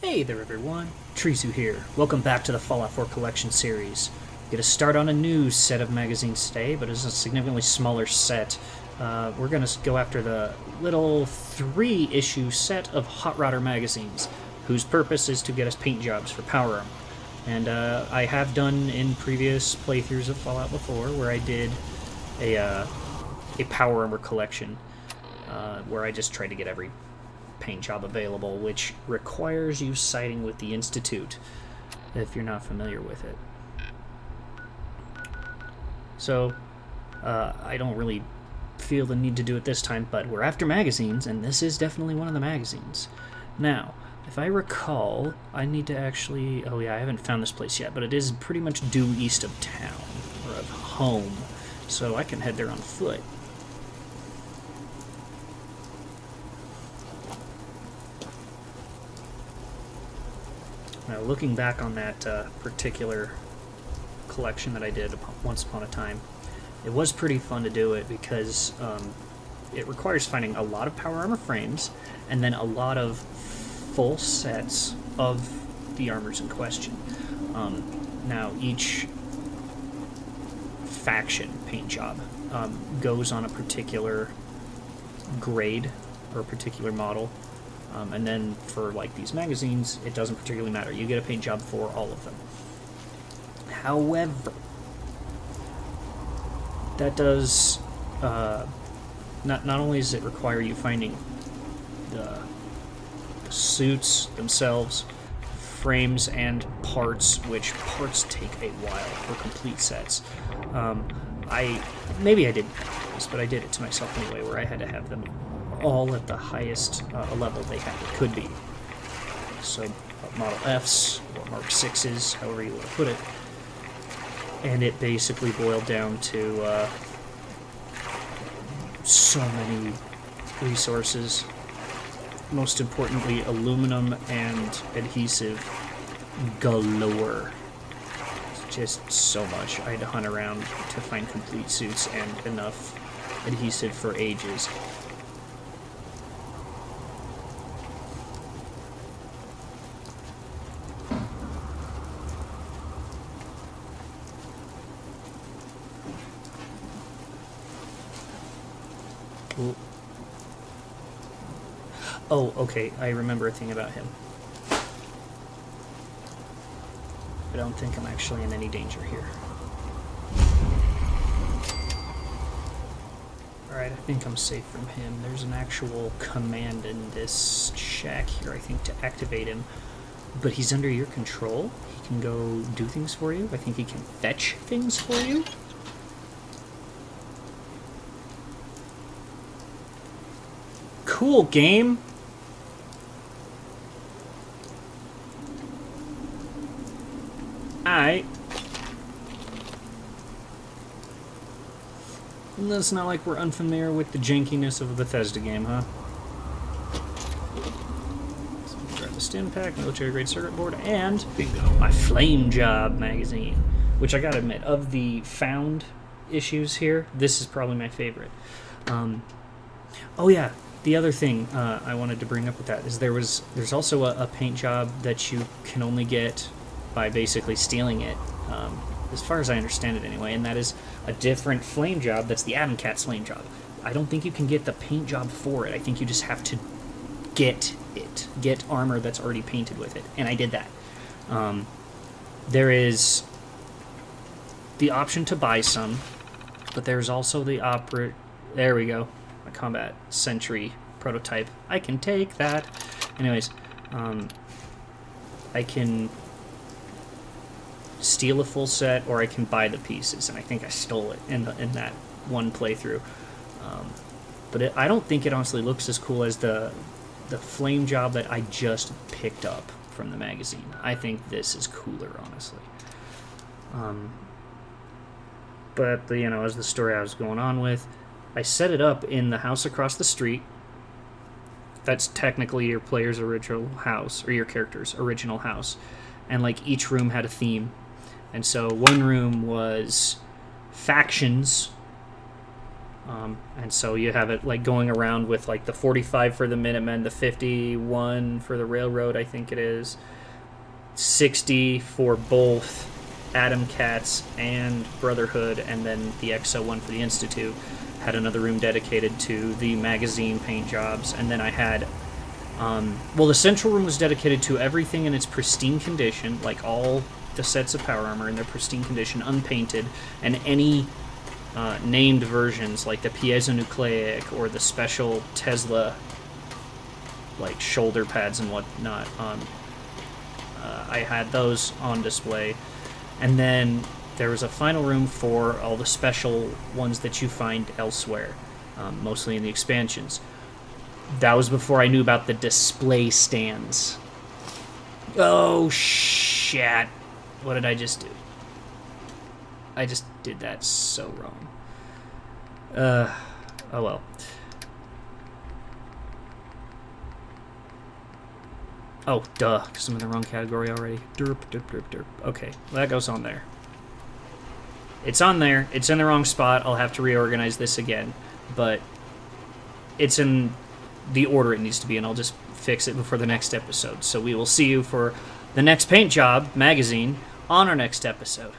Hey there everyone, Trizu here. Welcome back to the Fallout 4 collection series. Get a start on a new set of magazines today, but it's a significantly smaller set. We're going to go after the little 3-issue set of Hot Rodder magazines, whose purpose is to get us paint jobs for power armor. And I have done in previous playthroughs of Fallout before, where I did a power armor collection, where I just tried to get every paint job available, which requires you siding with the Institute, if you're not familiar with it. So, I don't really feel the need to do it this time, but we're after magazines, and this is definitely one of the magazines. Now, if I recall, I need to actually... Oh yeah, I haven't found this place yet, but it is pretty much due east of town, or of home, so I can head there on foot. Now, looking back on that particular collection that I did once upon a time, it was pretty fun to do it because it requires finding a lot of power armor frames and then a lot of full sets of the armors in question. Now, each faction paint job goes on a particular grade or a particular model. And then for like these magazines, it doesn't particularly matter. You get a paint job for all of them. However, that does not only does it require you finding the suits themselves, frames and parts, which parts take a while for complete sets. Maybe I didn't this, but I did it to myself anyway, where I had to have them all at the highest level they could be. So Model Fs or Mark 6s, however you want to put it. And it basically boiled down to so many resources. Most importantly, aluminum and adhesive galore. Just so much. I had to hunt around to find complete suits and enough adhesive for ages. Oh, okay, I remember a thing about him. I don't think I'm actually in any danger here. Alright, I think I'm safe from him. There's an actual command in this shack here, I think, to activate him. But he's under your control. He can go do things for you. I think he can fetch things for you. Cool game. Alright. It's not like we're unfamiliar with the jankiness of a Bethesda game, huh? So grab the stim pack, military grade circuit board, and my Flame Job magazine. Which I gotta admit, of the found issues here, this is probably my favorite. Oh yeah. The other thing I wanted to bring up with that is there's also a paint job that you can only get by basically stealing it, as far as I understand it anyway, and that is a different flame job that's the Atom Cat's flame job. I don't think you can get the paint job for it. I think you just have to get it. Get armor that's already painted with it, and I did that. There is the option to buy some, but there's also the there we go. My combat sentry prototype. I can take that. Anyways, I can steal a full set, or I can buy the pieces, and I think I stole it in that one playthrough. But I don't think it honestly looks as cool as the flame job that I just picked up from the magazine. I think this is cooler, honestly. But you know, as the story I was going on with, I set it up in the house across the street. That's technically your player's original house, or your character's original house. And like each room had a theme. And so one room was factions, And so you have it like going around with like the 45 for the Minutemen, the 51 for the Railroad, I think it is, 60 for both Atom Cats and Brotherhood, and then the XO1 for the Institute. Had another room dedicated to the magazine paint jobs, and then I had the central room was dedicated to everything in its pristine condition, like all the sets of power armor in their pristine condition, unpainted, and any named versions like the piezonucleic or the special Tesla like shoulder pads and whatnot. I had those on display, and then there was a final room for all the special ones that you find elsewhere, mostly in the expansions. That was before I knew about the display stands. Oh, shit. What did I just do? I just did that so wrong. Oh well. Oh, duh, because I'm in the wrong category already. Derp, derp, derp, derp. Okay, well, that goes on there. It's on there. It's in the wrong spot. I'll have to reorganize this again. But it's in the order it needs to be, and I'll just fix it before the next episode. So we will see you for the next Paint Job magazine on our next episode.